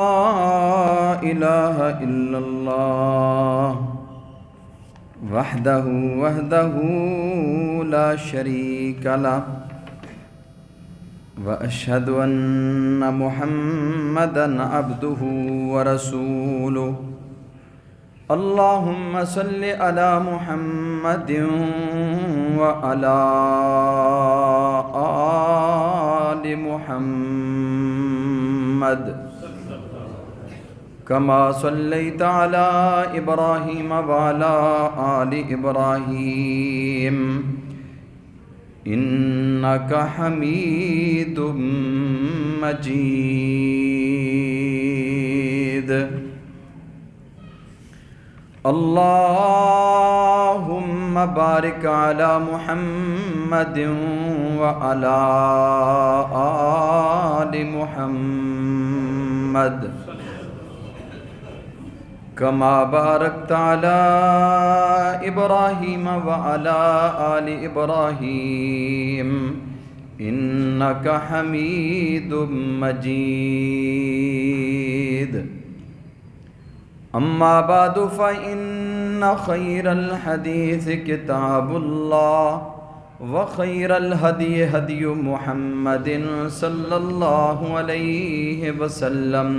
لا إله إلا الله وحده لا شريك له وأشهد أن محمدا عبده ورسوله اللهم صل على محمد وعلى آل محمد كما صليت على إبراهيم وعلى آل إبراهيم إنك حميد مجيد اللهم بارك على محمد وعلى آل محمد كما باركت على إبراهيم وعلى آل إبراهيم إنك حميد مجيد أما بعد فإن خير الحديث كتاب الله وخير الهدي هدي محمد صلى الله عليه وسلم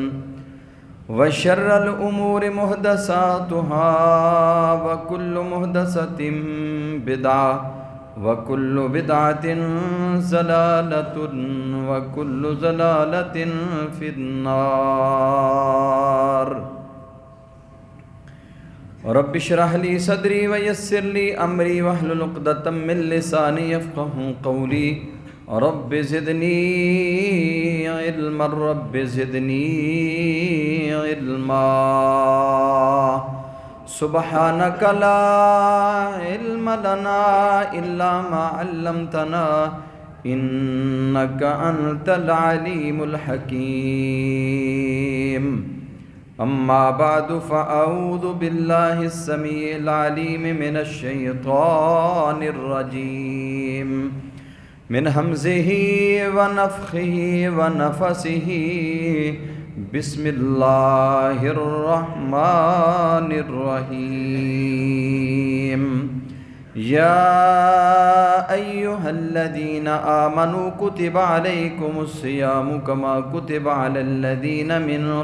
وشر الأمور محدثاتها وكل محدثة بدعة وكل بدعة ضلالة وكل ضلالة في النار رب اشرح لي صدري ويسر لي أمري واحلل عقدة من لساني يفقهوا قولي رب زدني علما رب زدني علما سبحانك لا علم لنا إلا ما علمتنا إنك أنت العليم الحكيم أما بعد فأعوذ بالله السميع العليم من الشيطان الرجيم من همزه ونفخه ونفسه بسم الله الرحمن الرحيم يا أيها الذين آمنوا كتب عليكم الصيام كما كتب على الذين من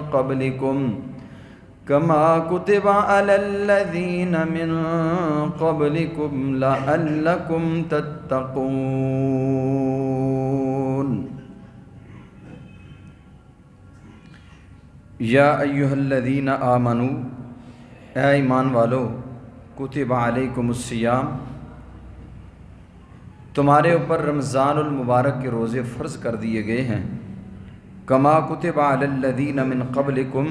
قبلكم لعلكم تتقون یا ایہا الذین آمنوا اے ایمان والو کتب علیکم الصیام تمہارے اوپر رمضان المبارک کے روزے فرض کر دیے گئے ہیں کما کتب علی الذین من قبلکم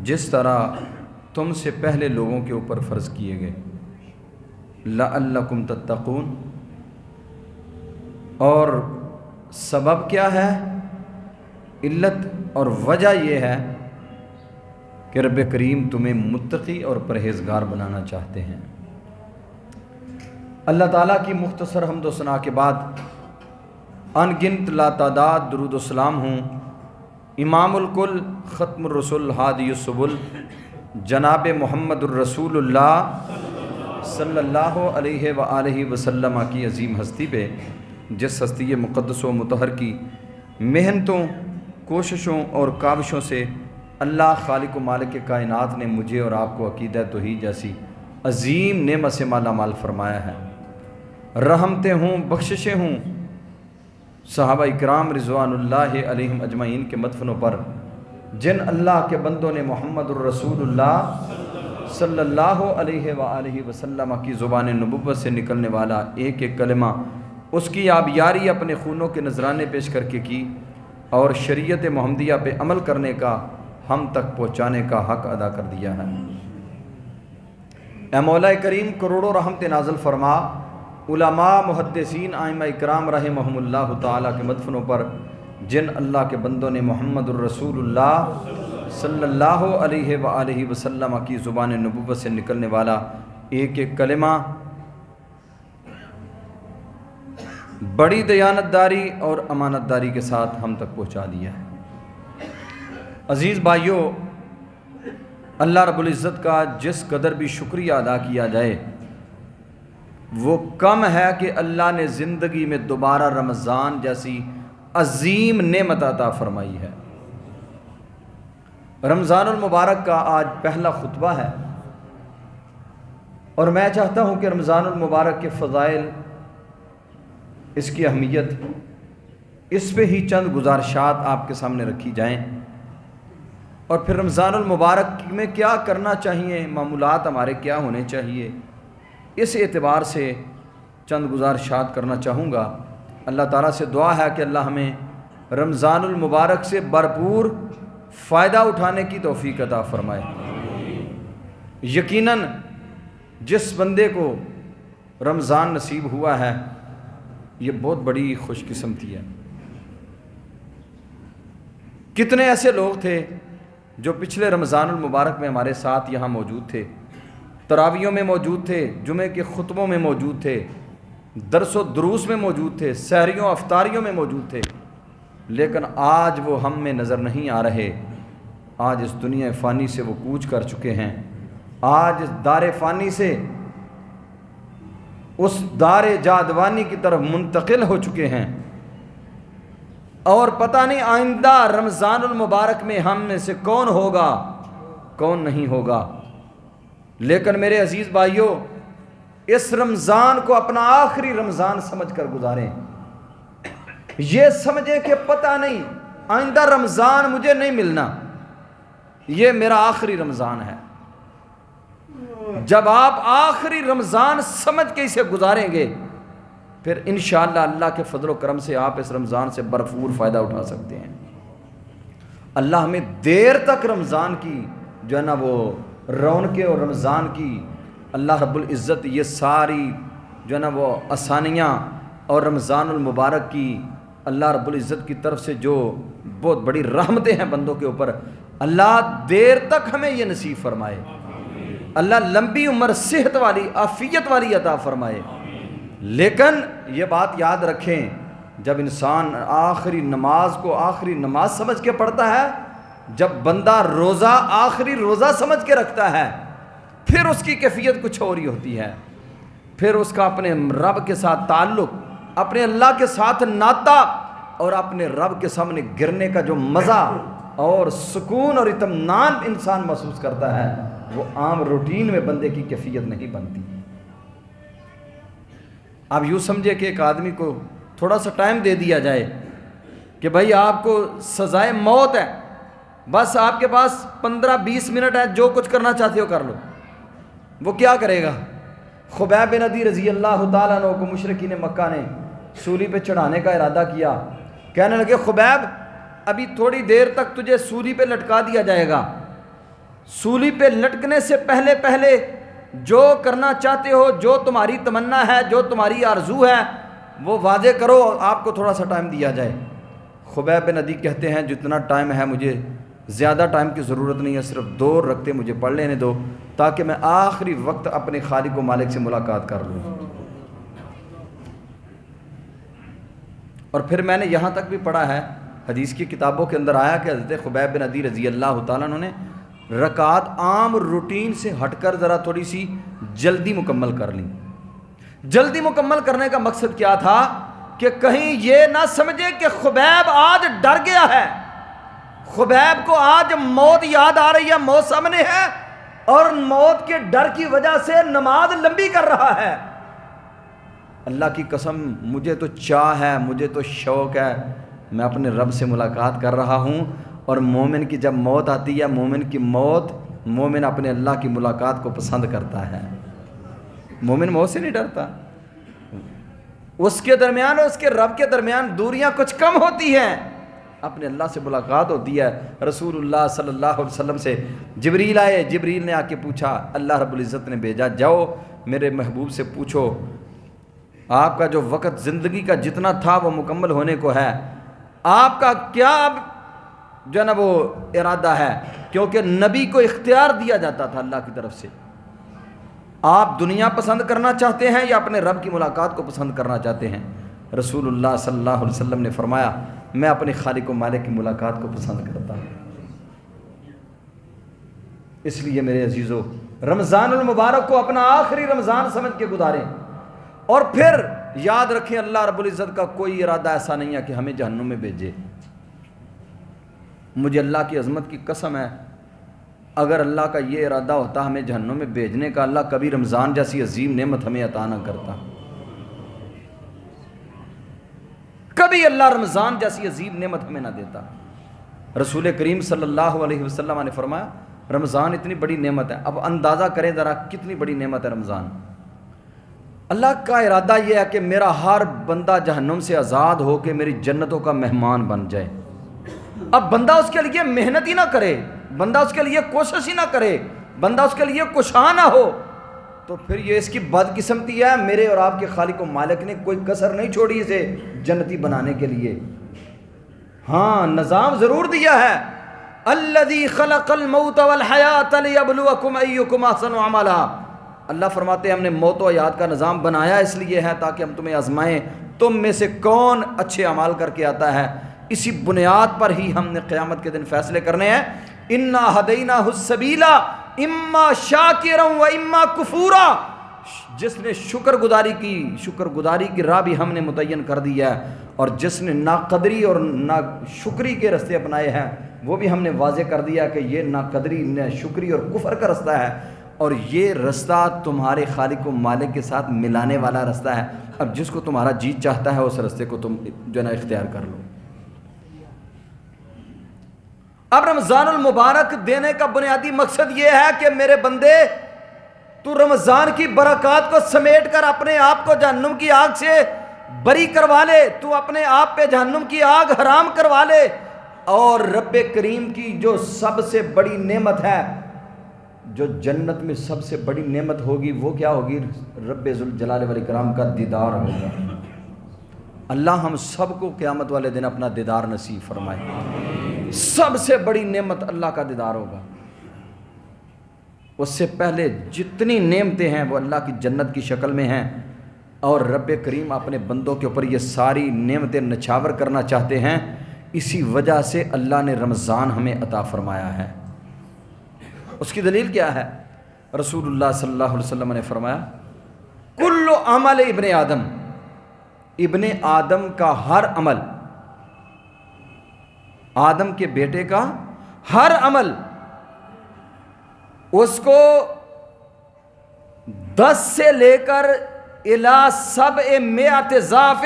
جس طرح تم سے پہلے لوگوں کے اوپر فرض کیے گئے لعلکم تتقون اور سبب کیا ہے علت اور وجہ یہ ہے کہ رب کریم تمہیں متقی اور پرہیزگار بنانا چاہتے ہیں۔ اللہ تعالیٰ کی مختصر حمد و ثنا کے بعد ان گنت لاتعداد درود و سلام ہوں امام الکل ختم الرسل ہادی السبل جناب محمد الرسول اللہ صلی اللہ علیہ وآلہ وسلم کی عظیم ہستی پہ جس ہستی مقدس و مطہر کی محنتوں کوششوں اور کاوشوں سے اللہ خالق و مالک کائنات نے مجھے اور آپ کو عقیدہ توحید جیسی عظیم نعمت سے مالا مال فرمایا ہے۔ رحمتیں ہوں بخششیں ہوں صحابہ اکرام رضوان اللہ علیہم اجمعین کے مدفنوں پر جن اللہ کے بندوں نے محمد الرسول اللہ صلی اللہ علیہ وآلہ وسلم کی زبان نبوت سے نکلنے والا ایک ایک کلمہ اس کی آبیاری اپنے خونوں کے نذرانے پیش کر کے کی اور شریعت محمدیہ پہ عمل کرنے کا ہم تک پہنچانے کا حق ادا کر دیا ہے۔ اے مولا کریم کروڑوں رحمت نازل فرما علماء محدثین ائمہ اکرام رحمہم اللہ تعالیٰ کے مدفنوں پر جن اللہ کے بندوں نے محمد الرسول اللہ صلی اللہ علیہ وآلہ وسلم کی زبان نبوت سے نکلنے والا ایک ایک کلمہ بڑی دیانتداری اور امانت داری کے ساتھ ہم تک پہنچا دیا ہے۔ عزیز بھائیوں، اللہ رب العزت کا جس قدر بھی شکریہ ادا کیا جائے وہ کم ہے کہ اللہ نے زندگی میں دوبارہ رمضان جیسی عظیم نعمت عطا فرمائی ہے۔ رمضان المبارک کا آج پہلا خطبہ ہے، اور میں چاہتا ہوں کہ رمضان المبارک کے فضائل، اس کی اہمیت، اس پہ ہی چند گزارشات آپ کے سامنے رکھی جائیں، اور پھر رمضان المبارک میں کیا کرنا چاہیے، معمولات ہمارے کیا ہونے چاہیے، اس اعتبار سے چند گزارشات کرنا چاہوں گا۔ اللہ تعالیٰ سے دعا ہے کہ اللہ ہمیں رمضان المبارک سے بھرپور فائدہ اٹھانے کی توفیق عطا فرمائے۔ یقیناً جس بندے کو رمضان نصیب ہوا ہے یہ بہت بڑی خوش قسمتی ہے۔ کتنے ایسے لوگ تھے جو پچھلے رمضان المبارک میں ہمارے ساتھ یہاں موجود تھے، تراویحوں میں موجود تھے، جمعے کے خطبوں میں موجود تھے، درس و دروس میں موجود تھے، سحریوں افطاریوں میں موجود تھے، لیکن آج وہ ہم میں نظر نہیں آ رہے۔ آج اس دنیا فانی سے وہ کوچ کر چکے ہیں، آج اس دار فانی سے اس دار جاودانی کی طرف منتقل ہو چکے ہیں، اور پتہ نہیں آئندہ رمضان المبارک میں ہم میں سے کون ہوگا کون نہیں ہوگا۔ لیکن میرے عزیز بھائیوں، اس رمضان کو اپنا آخری رمضان سمجھ کر گزاریں۔ یہ سمجھیں کہ پتہ نہیں آئندہ رمضان مجھے نہیں ملنا، یہ میرا آخری رمضان ہے۔ جب آپ آخری رمضان سمجھ کے اسے گزاریں گے پھر انشاءاللہ اللہ کے فضل و کرم سے آپ اس رمضان سے بھرپور فائدہ اٹھا سکتے ہیں۔ اللہ ہمیں دیر تک رمضان کی جو ہے نا وہ رونقیں، اور رمضان کی اللہ رب العزت یہ ساری جو ہے نا وہ آسانیاں، اور رمضان المبارک کی اللہ رب العزت کی طرف سے جو بہت بڑی رحمتیں ہیں بندوں کے اوپر، اللہ دیر تک ہمیں یہ نصیب فرمائے۔ اللہ لمبی عمر، صحت والی، عافیت والی عطا فرمائے۔ لیکن یہ بات یاد رکھیں، جب انسان آخری نماز کو آخری نماز سمجھ کے پڑھتا ہے، جب بندہ روزہ آخری روزہ سمجھ کے رکھتا ہے، پھر اس کی کیفیت کچھ اور ہی ہوتی ہے۔ پھر اس کا اپنے رب کے ساتھ تعلق، اپنے اللہ کے ساتھ ناطہ، اور اپنے رب کے سامنے گرنے کا جو مزہ اور سکون اور اطمینان انسان محسوس کرتا ہے، وہ عام روٹین میں بندے کی کیفیت نہیں بنتی۔ آپ یوں سمجھے کہ ایک آدمی کو تھوڑا سا ٹائم دے دیا جائے کہ بھائی آپ کو سزائے موت ہے، بس آپ کے پاس 15-20 منٹ ہے، جو کچھ کرنا چاہتے ہو کر لو، وہ کیا کرے گا؟ خبیب بن عدی رضی اللہ تعالیٰ عنہ کو مشرکین مکہ نے سولی پہ چڑھانے کا ارادہ کیا، کہنے لگے خبیب ابھی تھوڑی دیر تک تجھے سولی پہ لٹکا دیا جائے گا، سولی پہ لٹکنے سے پہلے پہلے جو کرنا چاہتے ہو، جو تمہاری تمنا ہے، جو تمہاری آرزو ہے، وہ واضح کرو، آپ کو تھوڑا سا ٹائم دیا جائے۔ خبیب بن عدی کہتے ہیں جتنا ٹائم ہے مجھے زیادہ ٹائم کی ضرورت نہیں ہے، صرف 2 رکعتیں مجھے پڑھ لینے دو تاکہ میں آخری وقت اپنے خالق و مالک سے ملاقات کر لوں۔ اور پھر میں نے یہاں تک بھی پڑھا ہے، حدیث کی کتابوں کے اندر آیا کہ حضرت خبیب بن عدی رضی اللہ تعالیٰ عنہ نے رکعات عام روٹین سے ہٹ کر ذرا تھوڑی سی جلدی مکمل کر لیں۔ جلدی مکمل کرنے کا مقصد کیا تھا کہ کہیں یہ نہ سمجھے کہ خبیب آج ڈر گیا ہے، خبیب کو آج موت یاد آ رہی ہے، موت سامنے ہے، اور موت کے ڈر کی وجہ سے نماز لمبی کر رہا ہے۔ اللہ کی قسم مجھے تو چاہ ہے، مجھے تو شوق ہے، میں اپنے رب سے ملاقات کر رہا ہوں، اور مومن کی جب موت آتی ہے، مومن کی موت، مومن اپنے اللہ کی ملاقات کو پسند کرتا ہے۔ مومن موت سے نہیں ڈرتا، اس کے درمیان اور اس کے رب کے درمیان دوریاں کچھ کم ہوتی ہیں، اپنے اللہ سے ملاقات ہوتی ہے۔ رسول اللہ صلی اللہ علیہ وسلم سے جبریل آئے، جبریل نے آ کے پوچھا، اللہ رب العزت نے بھیجا، جاؤ میرے محبوب سے پوچھو آپ کا جو وقت زندگی کا جتنا تھا وہ مکمل ہونے کو ہے، آپ کا کیا اب جو ہے نا وہ ارادہ ہے، کیونکہ نبی کو اختیار دیا جاتا تھا اللہ کی طرف سے، آپ دنیا پسند کرنا چاہتے ہیں یا اپنے رب کی ملاقات کو پسند کرنا چاہتے ہیں؟ رسول اللہ صلی اللہ علیہ وسلم نے فرمایا میں اپنے خالق و مالک کی ملاقات کو پسند کرتا ہوں۔ اس لیے میرے عزیزو رمضان المبارک کو اپنا آخری رمضان سمجھ کے گزاریں، اور پھر یاد رکھیں اللہ رب العزت کا کوئی ارادہ ایسا نہیں ہے کہ ہمیں جہنم میں بھیجے۔ مجھے اللہ کی عظمت کی قسم ہے، اگر اللہ کا یہ ارادہ ہوتا ہمیں جہنم میں بھیجنے کا، اللہ کبھی رمضان جیسی عظیم نعمت ہمیں عطا نہ کرتا، کبھی اللہ رمضان جیسی عظیم نعمت ہمیں نہ دیتا۔ رسول کریم صلی اللہ علیہ وسلم نے فرمایا رمضان اتنی بڑی نعمت ہے، اب اندازہ کریں ذرا کتنی بڑی نعمت ہے رمضان۔ اللہ کا ارادہ یہ ہے کہ میرا ہر بندہ جہنم سے آزاد ہو کے میری جنتوں کا مہمان بن جائے۔ اب بندہ اس کے لیے محنت ہی نہ کرے، بندہ اس کے لیے کوشش ہی نہ کرے، بندہ اس کے لیے کوشاں نہ ہو، تو پھر یہ اس کی بدقسمتی ہے۔ میرے اور آپ کے خالق و مالک نے کوئی کسر نہیں چھوڑی اسے جنتی بنانے کے لیے۔ ہاں نظام ضرور دیا ہے، الذی خلق الموت والحیات لیبلوکم ایکم احسن عملا۔ اللہ فرماتے ہیں ہم نے موت و حیات کا نظام بنایا اس لیے ہے تاکہ ہم تمہیں آزمائیں، تم میں سے کون اچھے اعمال کر کے آتا ہے۔ اسی بنیاد پر ہی ہم نے قیامت کے دن فیصلے کرنے ہیں۔ انا ہدیناہ السبیل اما شاکرا و اما کفورا۔ جس نے شکر گزاری کی راہ بھی ہم نے متعین کر دی ہے، اور جس نے ناقدری اور ناشکری کے رستے اپنائے ہیں وہ بھی ہم نے واضح کر دیا کہ یہ ناقدری، ناشکری اور کفر کا رستہ ہے، اور یہ رستہ تمہارے خالق و مالک کے ساتھ ملانے والا رستہ ہے۔ اب جس کو تمہارا جی چاہتا ہے اس رستے کو تم جو ہے نا اختیار کر لو۔ اب رمضان المبارک دینے کا بنیادی مقصد یہ ہے کہ میرے بندے تو رمضان کی برکات کو سمیٹ کر اپنے آپ کو جہنم کی آگ سے بری کروا لے، تو اپنے آپ پہ جہنم کی آگ حرام کروا لے، اور رب کریم کی جو سب سے بڑی نعمت ہے، جو جنت میں سب سے بڑی نعمت ہوگی وہ کیا ہوگی؟ رب ذوالجلال والاکرام کا دیدار ہوگا۔ اللہ ہم سب کو قیامت والے دن اپنا دیدار نصیب فرمائے۔ سب سے بڑی نعمت اللہ کا دیدار ہوگا۔ اس سے پہلے جتنی نعمتیں ہیں وہ اللہ کی جنت کی شکل میں ہیں، اور رب کریم اپنے بندوں کے اوپر یہ ساری نعمتیں نچھاور کرنا چاہتے ہیں۔ اسی وجہ سے اللہ نے رمضان ہمیں عطا فرمایا ہے۔ اس کی دلیل کیا ہے؟ رسول اللہ صلی اللہ علیہ وسلم نے فرمایا کل عمل ابن آدم کا ہر عمل، آدم کے بیٹے کا ہر عمل اس کو 10 سے لے کر الی 700 ضعف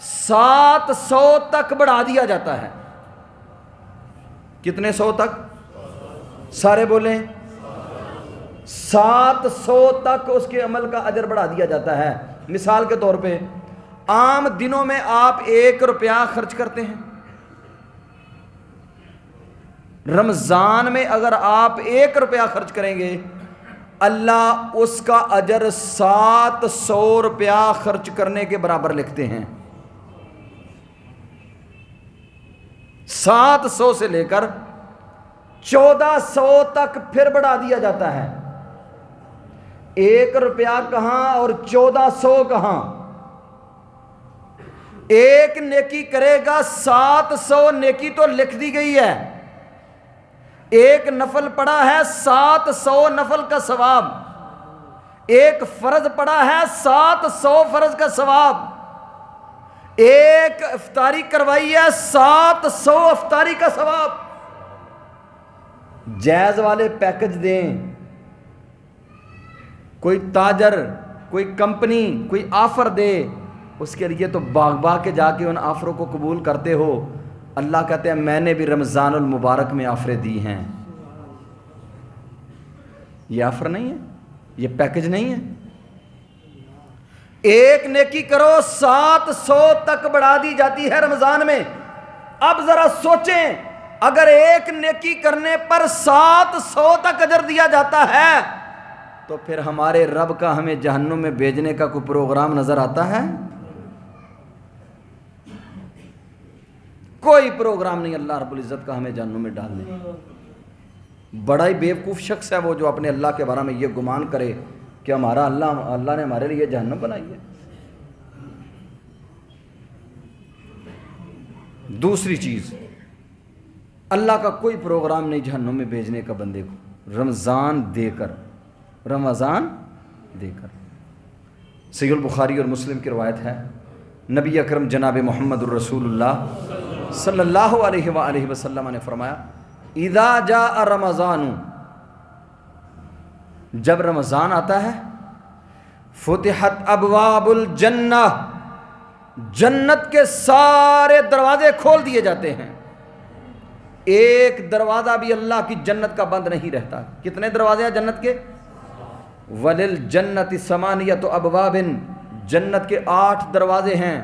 700 تک بڑھا دیا جاتا ہے۔ کتنے 100 تک؟ سارے بولیں 700 تک اس کے عمل کا اجر بڑھا دیا جاتا ہے۔ مثال کے طور پہ عام دنوں میں آپ 1 روپیہ خرچ کرتے ہیں، رمضان میں اگر آپ 1 روپیہ خرچ کریں گے اللہ اس کا اجر 700 روپیہ خرچ کرنے کے برابر لکھتے ہیں۔ 700 سے لے کر 1400 تک پھر بڑھا دیا جاتا ہے۔ 1 روپیہ کہاں اور 1400 کہاں؟ ایک نیکی کرے گا 700 نیکی تو لکھ دی گئی ہے، ایک نفل پڑا ہے 700 نفل کا ثواب، ایک فرض پڑا ہے 700 فرض کا ثواب، ایک افطاری کروائی ہے 700 افطاری کا ثواب۔ جائز والے پیکج دیں، کوئی تاجر، کوئی کمپنی کوئی آفر دے، اس کے لیے تو باغ کے جا کے ان آفروں کو قبول کرتے ہو۔ اللہ کہتے ہیں میں نے بھی رمضان المبارک میں آفریں دی ہیں۔ یہ آفر نہیں ہے، یہ پیکج نہیں ہے۔ ایک نیکی کرو 700 تک بڑھا دی جاتی ہے رمضان میں۔ اب ذرا سوچیں اگر ایک نیکی کرنے پر 700 تک اجر دیا جاتا ہے تو پھر ہمارے رب کا ہمیں جہنم میں بھیجنے کا کوئی پروگرام نظر آتا ہے؟ کوئی پروگرام نہیں اللہ رب العزت کا ہمیں جہنم میں ڈالنے۔ بڑا ہی بیوقوف شخص ہے وہ جو اپنے اللہ کے بارے میں یہ گمان کرے کہ ہمارا اللہ نے ہمارے لیے جہنم بنائی ہے۔ دوسری چیز، اللہ کا کوئی پروگرام نہیں جہنم میں بھیجنے کا بندے کو۔ رمضان دے کر، رمضان دے کر۔ صحیح البخاری اور مسلم کی روایت ہے، نبی اکرم جناب محمد الرسول اللہ صلی اللہ علیہ وآلہ وسلم نے فرمایا اذا جاء رمضان، جب رمضان آتا ہے، فتحت ابواب الجنہ، جنت کے سارے دروازے کھول دیے جاتے ہیں، ایک دروازہ بھی اللہ کی جنت کا بند نہیں رہتا۔ کتنے دروازے ہیں جنت کے؟ وَلِلْجَنَّةِ ثَمَانِيَةُ أَبْوَابٍ، جنت کے 8 دروازے ہیں،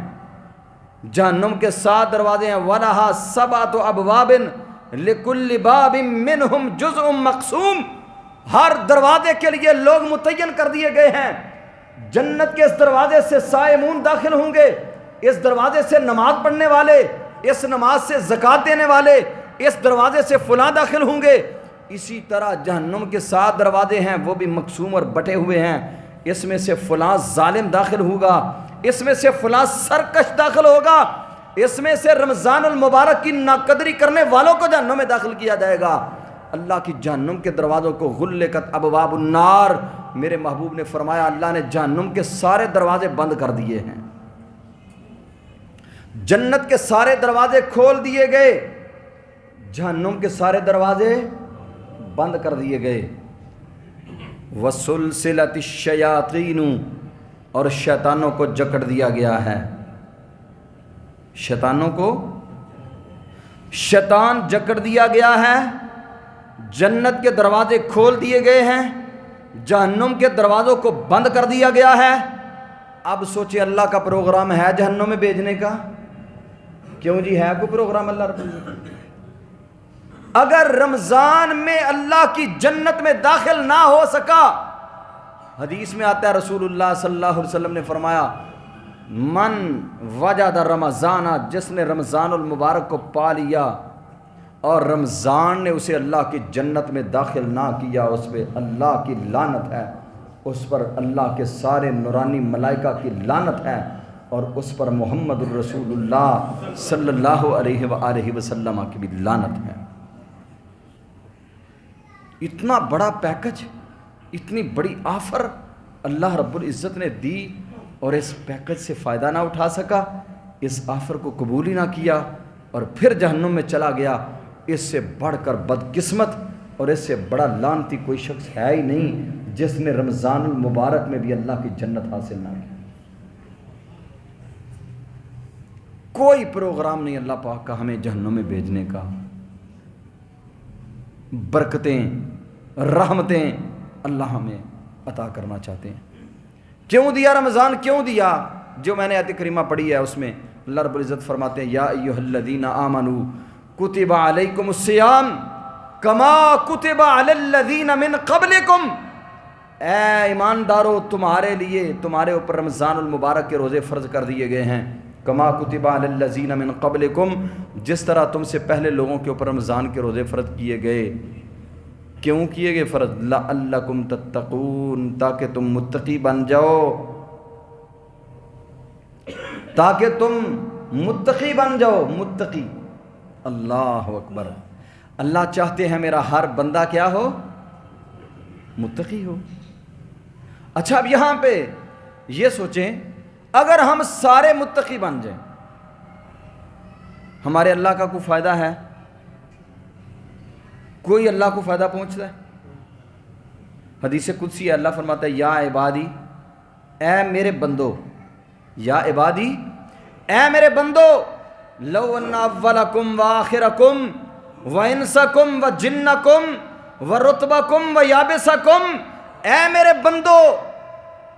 جہنم کے 7 دروازے ہیں۔ وَلَهَا سَبْعَةُ أَبْوَابٍ لِكُلِّ بَابٍ مِّنْهُمْ جُزْءٌ مَقْسُوم، ہر دروازے کے لیے لوگ متعین کر دیے گئے ہیں۔ جنت کے اس دروازے سے صائمون داخل ہوں گے، اس دروازے سے نماز پڑھنے والے، اس نماز سے زکوٰۃ دینے والے، اس دروازے سے فلاں داخل ہوں گے۔ اسی طرح جہنم کے 7 دروازے ہیں، وہ بھی مقسوم اور بٹے ہوئے ہیں، اس میں سے فلاں ظالم داخل ہوگا، اس میں سے فلاں سرکش داخل ہوگا، اس میں سے رمضان المبارک کی ناقدری کرنے والوں کو جہنم میں داخل کیا جائے گا۔ اللہ کی جہنم کے دروازوں کو غلقت ابواب النار، میرے محبوب نے فرمایا اللہ نے جہنم کے سارے دروازے بند کر دیے ہیں، جنت کے سارے دروازے کھول دیے گئے، جہنم کے سارے دروازے بند کر دیے گئے۔ وَسُلْسِلَتِ الشَّيَاطِينُ، اور شیطانوں کو جکڑ دیا گیا ہے، شیطانوں کو شیطان جکڑ دیا گیا ہے، جنت کے دروازے کھول دیے گئے ہیں، جہنم کے دروازوں کو بند کر دیا گیا ہے۔ اب سوچیں اللہ کا پروگرام ہے جہنم میں بھیجنے کا؟ کیوں جی، ہے کوئی پروگرام اللہ رب العزت؟ اگر رمضان میں اللہ کی جنت میں داخل نہ ہو سکا، حدیث میں آتا ہے رسول اللہ صلی اللہ علیہ وسلم نے فرمایا من وجد رمضان، جس نے رمضان المبارک کو پا لیا اور رمضان نے اسے اللہ کی جنت میں داخل نہ کیا، اس پہ اللہ کی لعنت ہے، اس پر اللہ کے سارے نورانی ملائکہ کی لعنت ہے، اور اس پر محمد الرسول اللہ صلی اللہ علیہ وآلہ وسلم کی بھی لعنت ہے۔ اتنا بڑا پیکج، اتنی بڑی آفر اللہ رب العزت نے دی، اور اس پیکج سے فائدہ نہ اٹھا سکا، اس آفر کو قبول ہی نہ کیا اور پھر جہنم میں چلا گیا۔ اس سے بڑھ کر بدقسمت اور اس سے بڑا لعنتی کوئی شخص ہے ہی نہیں جس نے رمضان المبارک میں بھی اللہ کی جنت حاصل نہ کی۔ کوئی پروگرام نہیں اللہ پاک کا ہمیں جہنم میں بھیجنے کا۔ برکتیں، رحمتیں اللہ ہمیں عطا کرنا چاہتے ہیں۔ کیوں دیا رمضان، کیوں دیا؟ جو میں نے آیت کریمہ پڑھی ہے اس میں اللہ رب العزت فرماتے ہیں یا ایھا الذین آمنوا کتب علیکم الصیام کما کتب علی الذین من قبلکم، اے ایماندارو تمہارے لیے، تمہارے اوپر رمضان المبارک کے روزے فرض کر دیے گئے ہیں، کما کتب علی الذین من قبلکم، جس طرح تم سے پہلے لوگوں کے اوپر رمضان کے روزے فرض کیے گئے۔ کیوں کیے گئے فرض؟ لعلکم تتقون، تاکہ تم متقی بن جاؤ، تاکہ تم متقی بن جاؤ۔ متقی، اللہ اکبر، اللہ چاہتے ہیں میرا ہر بندہ کیا ہو؟ متقی ہو۔ اچھا اب یہاں پہ یہ سوچیں اگر ہم سارے متقی بن جائیں، ہمارے اللہ کا کوئی فائدہ ہے؟ کوئی اللہ کو فائدہ پہنچتا ہے؟ حدیث قدسی ہے، اللہ فرماتا ہے یا عبادی، اے میرے بندو، یا عبادی، اے میرے بندو، لو ان اولکم وآخرکم وانسکم وجنکم ورتبکم ویابسکم، اے میرے بندو،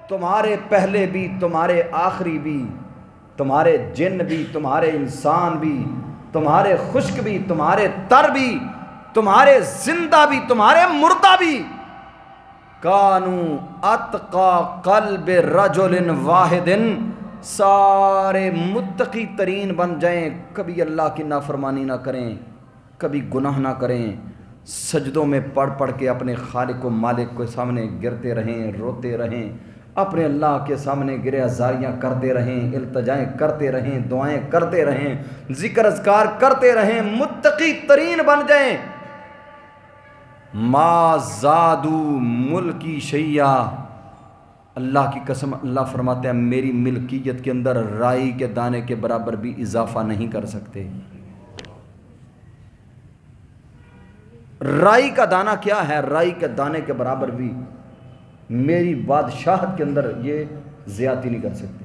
تمہارے پہلے بھی، تمہارے آخری بھی، تمہارے جن بھی، تمہارے انسان بھی، تمہارے خشک بھی، تمہارے تر بھی، تمہارے زندہ بھی، تمہارے مردہ بھی، کانو اتقا قلب رجل واحد، سارے متقی ترین بن جائیں، کبھی اللہ کی نافرمانی نہ کریں، کبھی گناہ نہ کریں، سجدوں میں پڑھ پڑھ کے اپنے خالق و مالک کے سامنے گرتے رہیں، روتے رہیں، اپنے اللہ کے سامنے گرہ ازاریاں کرتے رہیں، التجائیں کرتے رہیں، دعائیں کرتے رہیں، ذکر اذکار کرتے رہیں، متقی ترین بن جائیں۔ ما زادو ملکی شیئا، اللہ کی قسم اللہ فرماتے ہیں میری ملکیت کے اندر رائی کے دانے کے برابر بھی اضافہ نہیں کر سکتے۔ رائی کا دانہ کیا ہے؟ رائی کے دانے کے برابر بھی میری بادشاہت کے اندر یہ زیادتی نہیں کر سکتے۔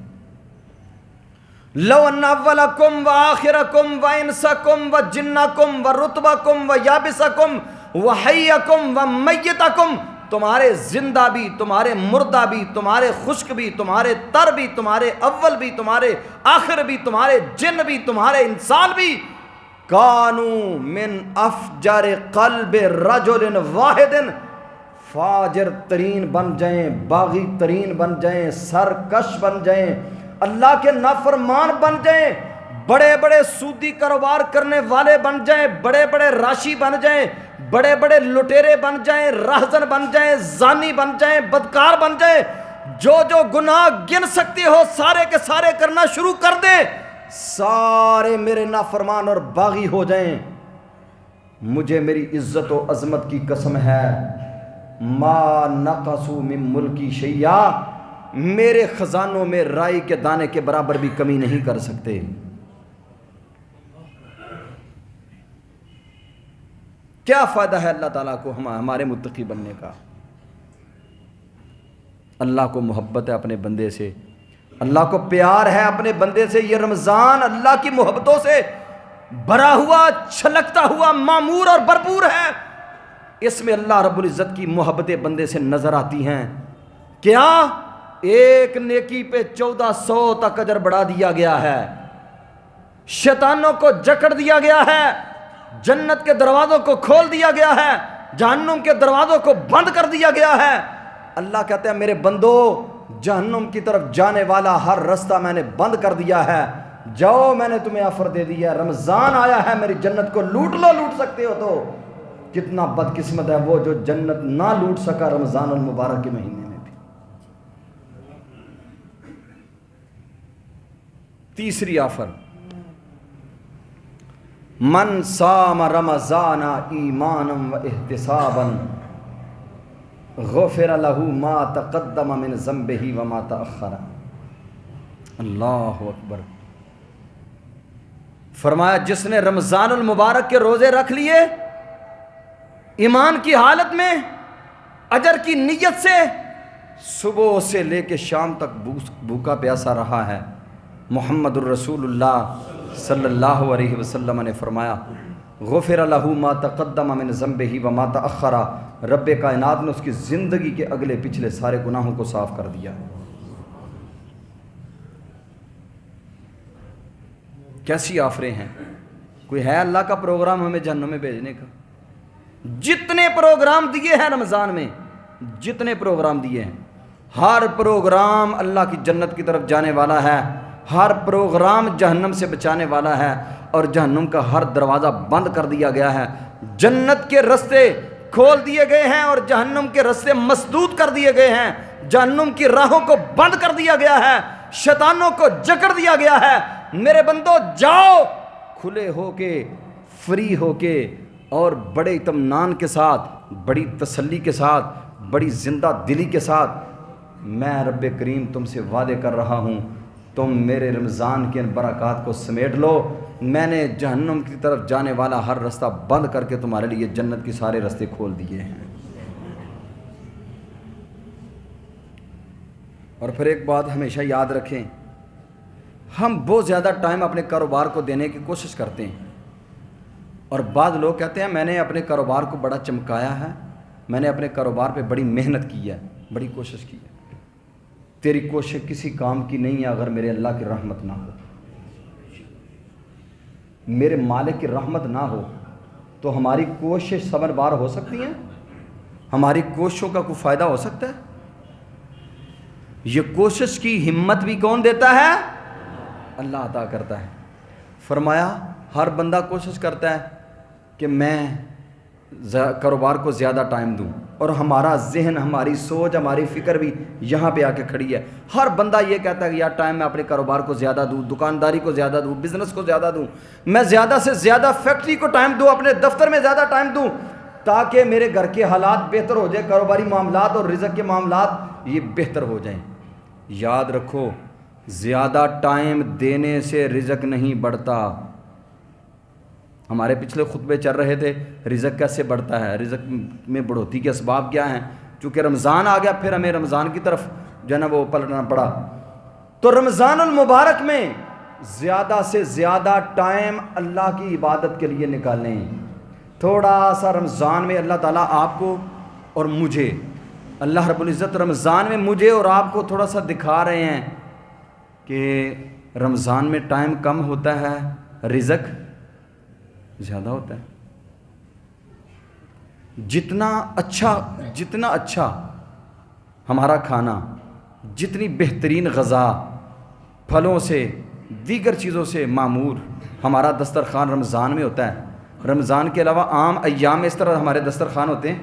لو ان اولکم و آخرکم و انسکم و جنکم و رتبکم و یابسکم و حیکم و میتکم، تمہارے زندہ بھی، تمہارے مردہ بھی، تمہارے خشک بھی، تمہارے تر بھی، تمہارے اول بھی، تمہارے آخر بھی، تمہارے جن بھی، تمہارے انسان بھی، کانو من افجر قلب رجل واحد، فاجر ترین بن جائیں، باغی ترین بن جائیں، سرکش بن جائیں، اللہ کے نافرمان بن جائیں، بڑے بڑے سودی کاروبار کرنے والے بن جائیں، بڑے بڑے راشی بن جائیں، بڑے بڑے لٹیرے بن جائیں، راہزن بن جائیں، زانی بن جائیں، بدکار بن جائیں، جو جو گناہ گن سکتے ہو سارے کے سارے کرنا شروع کر دیں، سارے میرے نافرمان اور باغی ہو جائیں، مجھے میری عزت و عظمت کی قسم ہے، ما نقصوا من ملکی شیئا، میرے خزانوں میں رائی کے دانے کے برابر بھی کمی نہیں کر سکتے۔ کیا فائدہ ہے اللہ تعالیٰ کو ہمارے متقی بننے کا؟ اللہ کو محبت ہے اپنے بندے سے، اللہ کو پیار ہے اپنے بندے سے۔ یہ رمضان اللہ کی محبتوں سے بھرا ہوا، چھلکتا ہوا، معمور اور بھرپور ہے۔ اس میں اللہ رب العزت کی محبتیں بندے سے نظر آتی ہیں۔ کیا؟ ایک نیکی پہ 1400 تک اجر بڑھا دیا گیا ہے، شیطانوں کو جکڑ دیا گیا ہے، جنت کے دروازوں کو کھول دیا گیا ہے، جہنم کے دروازوں کو بند کر دیا گیا ہے۔ اللہ کہتے ہیں میرے بندو، جہنم کی طرف جانے والا ہر رستہ میں نے بند کر دیا ہے، جاؤ میں نے تمہیں آفر دے دیا ہے، رمضان آیا ہے، میری جنت کو لوٹ لو، لوٹ سکتے ہو تو۔ کتنا بدقسمت ہے وہ جو جنت نہ لوٹ سکا رمضان المبارک کے مہینے میں بھی۔ تیسری آفر، من صام رمضان ایمانا و احتسابا غفر له ما تقدم من ذنبه وما تأخر۔ اللہ اکبر۔ فرمایا جس نے رمضان المبارک کے روزے رکھ لیے ایمان کی حالت میں، اجر کی نیت سے، صبح سے لے کے شام تک بھوکا پیاسا رہا ہے، محمد الرسول اللہ صلی اللہ علیہ وسلم نے فرمایا غفر لہ ما تقدم من ذنبہ وما تأخر، رب کائنات نے اس کی زندگی کے اگلے پچھلے سارے گناہوں کو صاف کر دیا۔ کیسی آفریں ہیں! کوئی ہے اللہ کا پروگرام ہمیں جہنم میں بھیجنے کا؟ جتنے پروگرام دیے ہیں رمضان میں، جتنے پروگرام دیے ہیں، ہر پروگرام اللہ کی جنت کی طرف جانے والا ہے، ہر پروگرام جہنم سے بچانے والا ہے، اور جہنم کا ہر دروازہ بند کر دیا گیا ہے۔ جنت کے رستے کھول دیے گئے ہیں اور جہنم کے رستے مسدود کر دیے گئے ہیں، جہنم کی راہوں کو بند کر دیا گیا ہے، شیطانوں کو جکڑ دیا گیا ہے۔ میرے بندو جاؤ کھلے ہو کے، فری ہو کے، اور بڑے اطمینان کے ساتھ، بڑی تسلی کے ساتھ، بڑی زندہ دلی کے ساتھ، میں رب کریم تم سے وعدے کر رہا ہوں، تم میرے رمضان کے ان برکات کو سمیٹ لو، میں نے جہنم کی طرف جانے والا ہر رستہ بند کر کے تمہارے لیے جنت کے سارے رستے کھول دیے ہیں۔ اور پھر ایک بات ہمیشہ یاد رکھیں، ہم بہت زیادہ ٹائم اپنے کاروبار کو دینے کی کوشش کرتے ہیں، اور بعض لوگ کہتے ہیں میں نے اپنے کاروبار کو بڑا چمکایا ہے، میں نے اپنے کاروبار پہ بڑی محنت کی ہے، بڑی کوشش کی ہے۔ تیری کوشش کسی کام کی نہیں ہے اگر میرے اللہ کی رحمت نہ ہو، میرے مالک کی رحمت نہ ہو تو ہماری کوشش ثمر بار ہو سکتی ہیں؟ ہماری کوششوں کا کوئی فائدہ ہو سکتا ہے؟ یہ کوشش کی ہمت بھی کون دیتا ہے؟ اللہ عطا کرتا ہے۔ فرمایا ہر بندہ کوشش کرتا ہے کہ میں کاروبار کو زیادہ ٹائم دوں، اور ہمارا ذہن، ہماری سوچ، ہماری فکر بھی یہاں پہ آ کے کھڑی ہے۔ ہر بندہ یہ کہتا ہے کہ یار ٹائم میں اپنے کاروبار کو زیادہ دوں، دکانداری کو زیادہ دوں، بزنس کو زیادہ دوں، میں زیادہ سے زیادہ فیکٹری کو ٹائم دوں، اپنے دفتر میں زیادہ ٹائم دوں۔ تاکہ میرے گھر کے حالات بہتر ہو جائے، کاروباری معاملات اور رزق کے معاملات یہ بہتر ہو جائیں۔ یاد رکھو زیادہ ٹائم دینے سے رزق نہیں بڑھتا۔ ہمارے پچھلے خطبے چل رہے تھے رزق کیسے بڑھتا ہے، رزق میں بڑھوتی کے اسباب کیا ہیں۔ چونکہ رمضان آ گیا پھر ہمیں رمضان کی طرف جو ہے نا وہ پلٹنا پڑا۔ تو رمضان المبارک میں زیادہ سے زیادہ ٹائم اللہ کی عبادت کے لیے نکالیں۔ تھوڑا سا رمضان میں اللہ تعالیٰ آپ کو اور مجھے، اللہ رب العزت رمضان میں مجھے اور آپ کو تھوڑا سا دکھا رہے ہیں کہ رمضان میں ٹائم کم ہوتا ہے، رزق زیادہ ہوتا ہے۔ جتنا اچھا ہمارا کھانا، جتنی بہترین غذا پھلوں سے دیگر چیزوں سے معمور ہمارا دسترخوان رمضان میں ہوتا ہے، رمضان کے علاوہ عام ایام میں اس طرح ہمارے دسترخوان ہوتے ہیں؟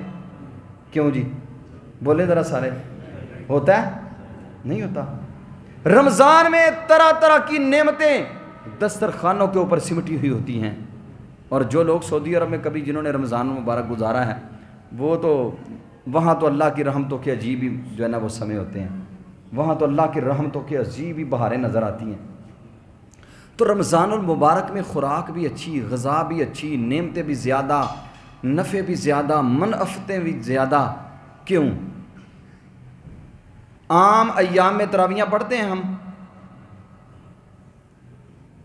کیوں جی بولے ذرا سارے، ہوتا ہے؟ نہیں ہوتا۔ رمضان میں طرح طرح کی نعمتیں دسترخوانوں کے اوپر سمٹی ہوئی ہوتی ہیں، اور جو لوگ سعودی عرب میں کبھی جنہوں نے رمضان مبارک گزارا ہے وہ تو وہاں تو اللہ کی رحمتوں کے عجیب ہی جو ہے نا وہ سمے ہوتے ہیں، وہاں تو اللہ کی رحمتوں کے عجیب ہی بہاریں نظر آتی ہیں۔ تو رمضان المبارک میں خوراک بھی اچھی، غذا بھی اچھی، نعمتیں بھی زیادہ، نفع بھی زیادہ، منافعتیں بھی زیادہ۔ کیوں؟ عام ایام میں تراویحاں پڑھتے ہیں ہم،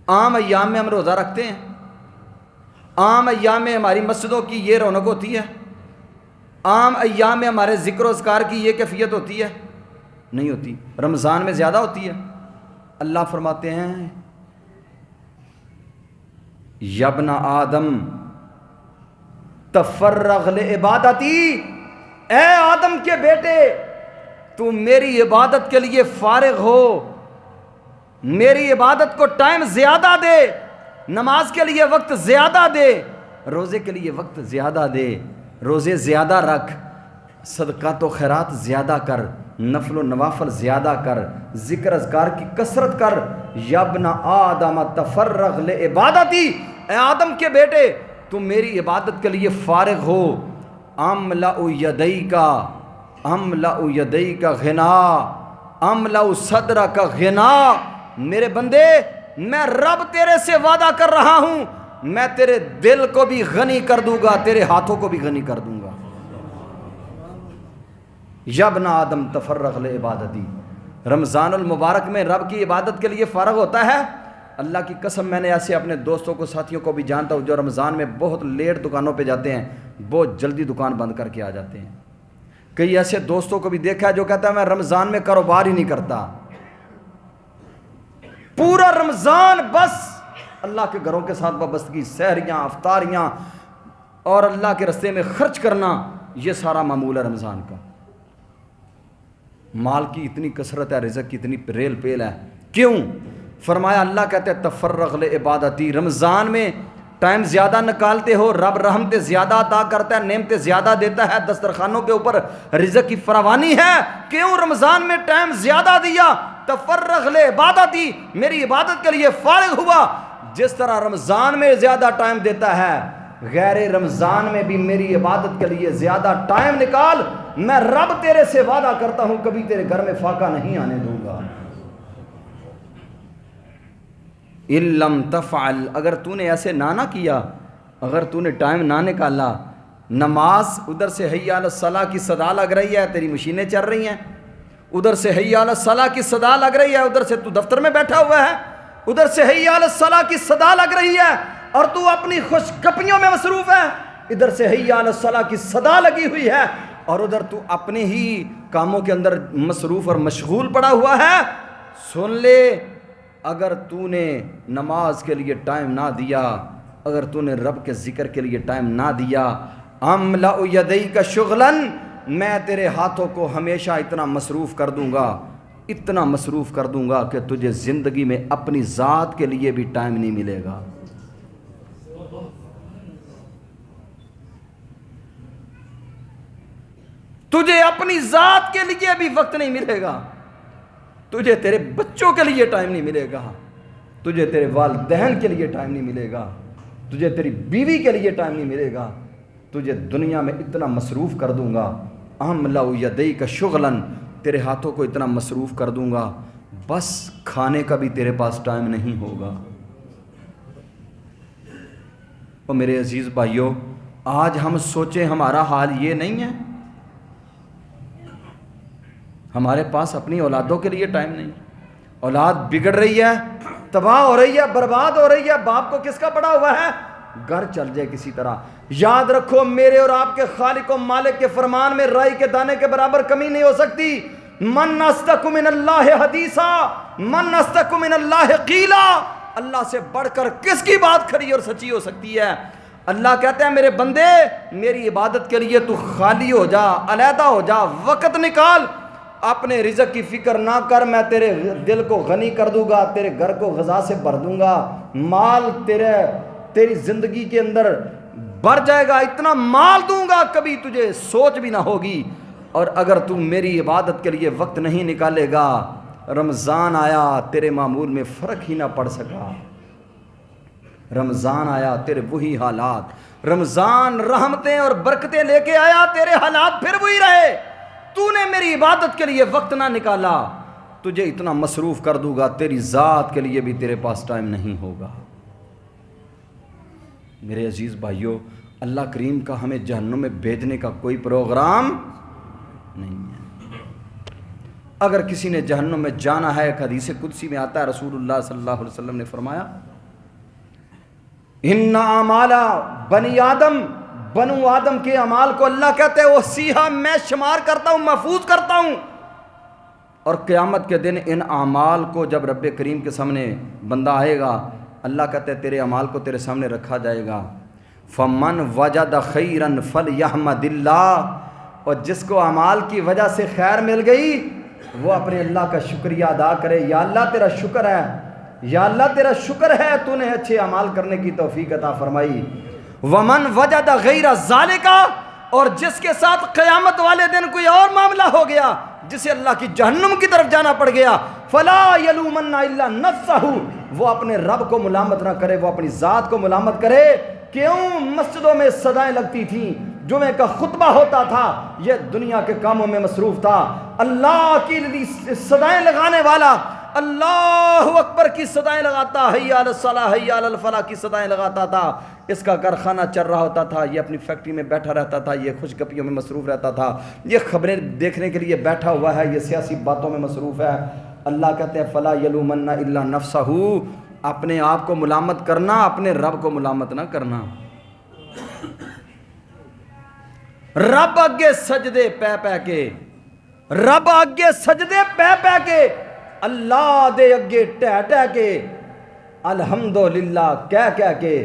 عام ایام میں ہم روزہ رکھتے ہیں، عام ایام میں ہماری مسجدوں کی یہ رونق ہوتی ہے، عام ایام میں ہمارے ذکر و اذکار کی یہ کیفیت ہوتی ہے؟ نہیں ہوتی۔ رمضان میں زیادہ ہوتی ہے۔ اللہ فرماتے ہیں یا ابن آدم تفرغ لعبادتی، اے آدم کے بیٹے تو میری عبادت کے لیے فارغ ہو، میری عبادت کو ٹائم زیادہ دے، نماز کے لیے وقت زیادہ دے، روزے کے لیے وقت زیادہ دے، روزے زیادہ رکھ، صدقات و خیرات زیادہ کر، نفل و نوافل زیادہ کر، ذکر اذکار کی کثرت کر۔ یا ابن آدم تفرغ لعبادتی، اے آدم کے بیٹے تم میری عبادت کے لیے فارغ ہو، املأ یدیک غنا، املأ صدرک غنا، میرے بندے میں رب تیرے سے وعدہ کر رہا ہوں میں تیرے دل کو بھی غنی کر دوں گا، تیرے ہاتھوں کو بھی غنی کر دوں گا۔ یا ابن آدم تفرغ لعبادتی، رمضان المبارک میں رب کی عبادت کے لیے فارغ ہوتا ہے۔ اللہ کی قسم میں نے ایسے اپنے دوستوں کو، ساتھیوں کو بھی جانتا ہوں جو رمضان میں بہت لیٹ دکانوں پہ جاتے ہیں، بہت جلدی دکان بند کر کے آ جاتے ہیں۔ کئی ایسے دوستوں کو بھی دیکھا ہے جو کہتا ہے میں رمضان میں کاروبار ہی نہیں کرتا، پورا رمضان بس اللہ کے گھروں کے ساتھ وابستگی، سحریاں، افطاریاں اور اللہ کے راستے میں خرچ کرنا، یہ سارا معمول ہے رمضان کا۔ مال کی اتنی کثرت ہے، رزق کی اتنی ریل پیل ہے، کیوں؟ فرمایا اللہ کہتے ہیں تفرغ لعبادتی، رمضان میں ٹائم زیادہ نکالتے ہو، رب رحمتیں زیادہ عطا کرتا ہے، نعمتیں زیادہ دیتا ہے، دسترخوانوں کے اوپر رزق کی فراوانی ہے۔ کیوں رمضان میں ٹائم زیادہ دیا؟ تفرغ لعبادتی، میری عبادت کے لیے فارغ ہوا۔ جس طرح رمضان میں زیادہ ٹائم دیتا ہے، غیر رمضان میں بھی میری عبادت کے لیے زیادہ ٹائم نکال، میں رب تیرے سے وعدہ کرتا ہوں کبھی تیرے گھر میں فاقہ نہیں آنے دوں گا۔ ان لم تفعل، اگر تو نے ایسے نہ کیا، اگر تو نے ٹائم نہ نکالا، نماز ادھر سے حی علی الصلاۃ کی صدا لگ رہی ہے، تیری مشینیں چل رہی ہیں، ادھر سے حی علی الصلاۃ کی صدا لگ رہی ہے، ادھر سے تو دفتر میں بیٹھا ہوا ہے، ادھر سے حی علی الصلاۃ کی صدا لگ رہی ہے اور تو اپنی خوش گپیوں میں مصروف ہے، ادھر سے حی علی الصلاۃ کی صدا لگی ہوئی ہے اور ادھر تو اپنے ہی کاموں کے اندر مصروف اور مشغول پڑا ہوا ہے۔ سن لے، اگر تو نے نماز کے لیے ٹائم نہ دیا، اگر تو نے رب کے ذکر کے لیے ٹائم نہ دیا، املأ یدیک شغلا، میں تیرے ہاتھوں کو ہمیشہ اتنا مصروف کر دوں گا، اتنا مصروف کر دوں گا کہ تجھے زندگی میں اپنی ذات کے لیے بھی ٹائم نہیں ملے گا۔ تجھے اپنی ذات کے لیے بھی وقت نہیں ملے گا، تجھے تیرے بچوں کے لیے ٹائم نہیں ملے گا، تجھے تیرے والدین کے لیے ٹائم نہیں ملے گا، تجھے تیری بیوی کے لیے ٹائم نہیں ملے گا، تجھے دنیا میں اتنا مصروف کر دوں گا، املأ یدیک شغلا، تیرے ہاتھوں کو اتنا مصروف کر دوں گا بس کھانے کا بھی تیرے پاس ٹائم نہیں ہوگا۔ اور میرے عزیز بھائیوں، آج ہم سوچیں ہمارا حال یہ نہیں ہے، ہمارے پاس اپنی اولادوں کے لیے ٹائم نہیں، اولاد بگڑ رہی ہے، تباہ ہو رہی ہے، برباد ہو رہی ہے، باپ کو کس کا پڑا ہوا ہے؟ گھر چل جائے کسی طرح۔ یاد رکھو میرے اور آپ کے خالق و مالک کے فرمان میں رائی کے دانے کے برابر کمی نہیں ہو سکتی۔ من اصدق من اللہ حدیثا، من اصدق من اللہ قیلا، اللہ سے بڑھ کر کس کی بات کھری اور سچی ہو سکتی ہے؟ اللہ کہتے ہیں میرے بندے میری عبادت کے لیے تو خالی ہو جا، علیحدہ ہو جا، وقت نکال، اپنے رزق کی فکر نہ کر، میں تیرے دل کو غنی کر دوں گا، تیرے گھر کو غذا سے بھر دوں گا، مال تیری زندگی کے اندر بڑھ جائے گا، اتنا مال دوں گا کبھی تجھے سوچ بھی نہ ہوگی۔ اور اگر تم میری عبادت کے لیے وقت نہیں نکالے گا، رمضان آیا تیرے معمول میں فرق ہی نہ پڑ سکا، رمضان آیا تیرے وہی حالات، رمضان رحمتیں اور برکتیں لے کے آیا، تیرے حالات پھر وہی رہے، تو نے میری عبادت کے لیے وقت نہ نکالا، تجھے اتنا مصروف کر دوں گا تیری ذات کے لیے بھی تیرے پاس ٹائم نہیں ہوگا۔ میرے عزیز بھائیوں، اللہ کریم کا ہمیں جہنم میں بھیجنے کا کوئی پروگرام نہیں ہے۔ اگر کسی نے جہنم میں جانا ہے، ایک حدیث قدسی میں آتا ہے، رسول اللہ صلی اللہ علیہ وسلم نے فرمایا ان اعمال بنی آدم، بنو آدم کے اعمال کو اللہ کہتے ہیں وہ سیاہ میں شمار کرتا ہوں، محفوظ کرتا ہوں، اور قیامت کے دن ان اعمال کو جب رب کریم کے سامنے بندہ آئے گا، اللہ کہتے ہیں تیرے اعمال کو تیرے سامنے رکھا جائے گا، فمن وجد خیرا فلیحمد اللہ، اور جس کو اعمال کی وجہ سے خیر مل گئی وہ اپنے اللہ کا شکریہ ادا کرے، یا اللہ تیرا شکر ہے، یا اللہ تیرا شکر ہے تو نے اچھے اعمال کرنے کی توفیق عطا فرمائی۔ ومن وجد غیر ذالک، اور جس کے ساتھ قیامت والے دن کوئی اور معاملہ ہو گیا جسے اللہ کی جہنم کی طرف جانا پڑ گیا، فلا یلومن الا نفسہ، وہ اپنے رب کو ملامت نہ کرے، وہ اپنی ذات کو ملامت کرے۔ کیوں مسجدوں میں صدائیں لگتی تھیں، جمعے کا خطبہ ہوتا تھا، یہ دنیا کے کاموں میں مصروف تھا، اللہ کی صدائیں لگانے والا اللہ اکبر کی صدائیں لگاتا، حی علی الصلاۃ حی علی الفلاح کی صدائیں لگاتا تھا، اس کا کارخانہ چل رہا ہوتا تھا، یہ اپنی فیکٹری میں بیٹھا رہتا تھا، یہ خوش گپیوں میں مصروف رہتا تھا، یہ خبریں دیکھنے کے لیے بیٹھا ہوا ہے، یہ سیاسی باتوں میں مصروف ہے۔ اللہ کہتے ہیں فلا یلومن الا نفسہ، اپنے آپ کو ملامت کرنا، اپنے رب کو ملامت نہ کرنا۔ رب اگے سجدے پہ پہ کے، رب اگے سجدے پہ پہ کے، اللہ دے اگے ٹہ ٹہ کے، الحمدللہ کہہ کے،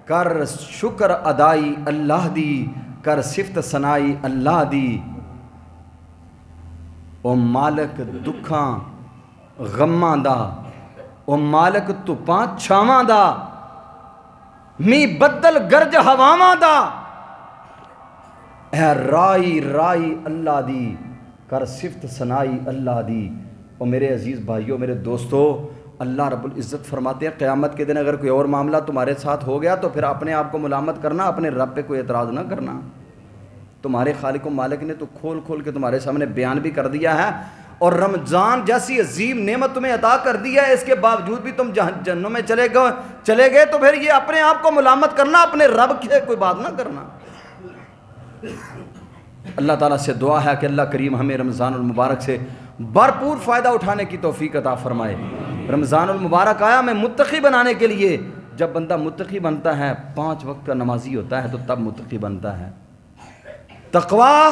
کر شکر ادائی اللہ دی، کر صفت ثنائی اللہ دی۔ او مالک دکھاں غماں دا، او مالک تپاں چھاواں دا، می بدل گرج ہواواں دا، اے رائی رائی اللہ دی، کر صفت ثنائی اللہ دی۔ اور میرے عزیز بھائیوں، میرے دوستو، اللہ رب العزت فرماتے ہیں قیامت کے دن اگر کوئی اور معاملہ تمہارے ساتھ ہو گیا تو پھر اپنے آپ کو ملامت کرنا، اپنے رب پہ کوئی اعتراض نہ کرنا۔ تمہارے خالق و مالک نے تو کھول کھول کے تمہارے سامنے بیان بھی کر دیا ہے، اور رمضان جیسی عظیم نعمت تمہیں عطا کر دی ہے، اس کے باوجود بھی تم جہنم میں چلے گئے تو پھر یہ اپنے آپ کو ملامت کرنا، اپنے رب کی کوئی بات نہ کرنا۔ اللہ تعالیٰ سے دعا ہے کہ اللہ کریم ہمیں رمضان المبارک سے بھرپور فائدہ اٹھانے کی توفیق عطا فرمائے۔ رمضان المبارک آیا میں متقی بنانے کے لیے، جب بندہ متقی بنتا ہے، 5 وقت کا نمازی ہوتا ہے تو تب متقی بنتا ہے۔ تقوی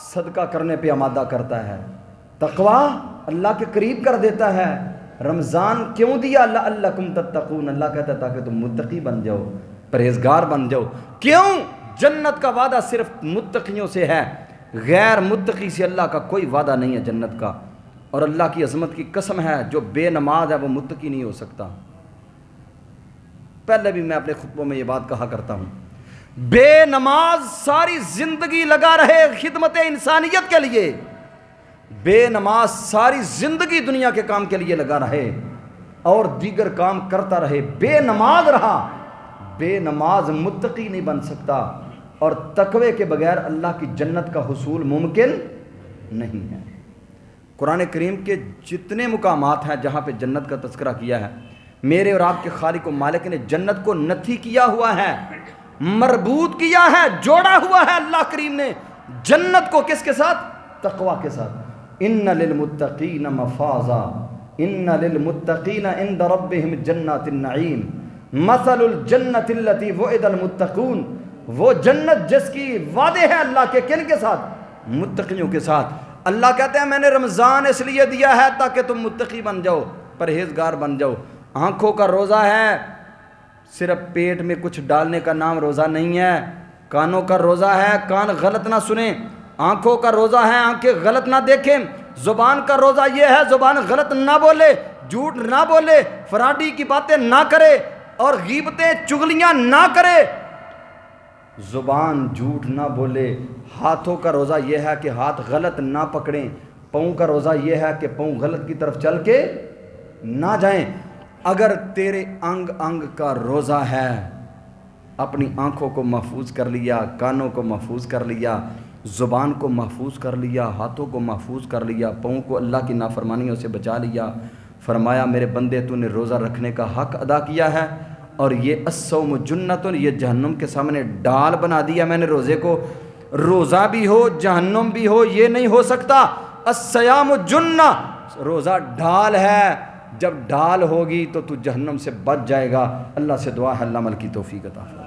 صدقہ کرنے پہ آمادہ کرتا ہے، تقوی اللہ کے قریب کر دیتا ہے۔ رمضان کیوں دیا؟ لعلکم تتقون، اللہ کہتا ہے تاکہ تم متقی بن جاؤ، پرہیزگار بن جاؤ۔ کیوں؟ جنت کا وعدہ صرف متقیوں سے ہے، غیر متقی سے اللہ کا کوئی وعدہ نہیں ہے جنت کا۔ اور اللہ کی عظمت کی قسم ہے جو بے نماز ہے وہ متقی نہیں ہو سکتا۔ پہلے بھی میں اپنے خطبوں میں یہ بات کہا کرتا ہوں، بے نماز ساری زندگی لگا رہے خدمت انسانیت کے لیے، بے نماز ساری زندگی دنیا کے کام کے لیے لگا رہے اور دیگر کام کرتا رہے، بے نماز رہا، بے نماز متقی نہیں بن سکتا۔ اور تقوی کے بغیر اللہ کی جنت کا حصول ممکن نہیں ہے۔ قرآن کریم کے جتنے مقامات ہیں جہاں پہ جنت کا تذکرہ کیا ہے، میرے اور آپ کے خالق و مالک نے جنت کو نتھی کیا ہوا ہے، مربوط کیا ہے، جوڑا ہوا ہے اللہ کریم نے جنت کو کس کے ساتھ؟ تقوی کے ساتھ۔ ان للمتقین مفازا ان للمتقین عند ربهم جنات النعیم مثل الجنت التي وعد المتقون، وہ جنت جس کی وعدے ہیں اللہ کے کن کے ساتھ؟ متقیوں کے ساتھ۔ اللہ کہتے ہیں میں نے رمضان اس لیے دیا ہے تاکہ تم متقی بن جاؤ، پرہیزگار بن جاؤ۔ آنکھوں کا روزہ ہے، صرف پیٹ میں کچھ ڈالنے کا نام روزہ نہیں ہے۔ کانوں کا روزہ ہے، کان غلط نہ سنیں۔ آنکھوں کا روزہ ہے، آنکھیں غلط نہ دیکھیں۔ زبان کا روزہ یہ ہے، زبان غلط نہ بولے، جھوٹ نہ بولے، فراڈی کی باتیں نہ کرے اور غیبتیں چغلیاں نہ کرے۔ زبان جھوٹ نہ بولے۔ ہاتھوں کا روزہ یہ ہے کہ ہاتھ غلط نہ پکڑیں۔ پاؤں کا روزہ یہ ہے کہ پاؤں غلط کی طرف چل کے نہ جائیں۔ اگر تیرے انگ انگ کا روزہ ہے، اپنی آنکھوں کو محفوظ کر لیا، کانوں کو محفوظ کر لیا، زبان کو محفوظ کر لیا، ہاتھوں کو محفوظ کر لیا، پاؤں کو اللہ کی نافرمانیوں سے بچا لیا، فرمایا میرے بندے تو نے روزہ رکھنے کا حق ادا کیا ہے، اور یہ الصوم جنت، یہ جہنم کے سامنے ڈال بنا دیا میں نے روزے کو۔ روزہ بھی ہو جہنم بھی ہو یہ نہیں ہو سکتا۔ الصیام جنہ، روزہ ڈھال ہے، جب ڈھال ہوگی تو تو جہنم سے بچ جائے گا۔ اللہ سے دعا ہے اللہ عمل کی توفیق عطا فرمائے۔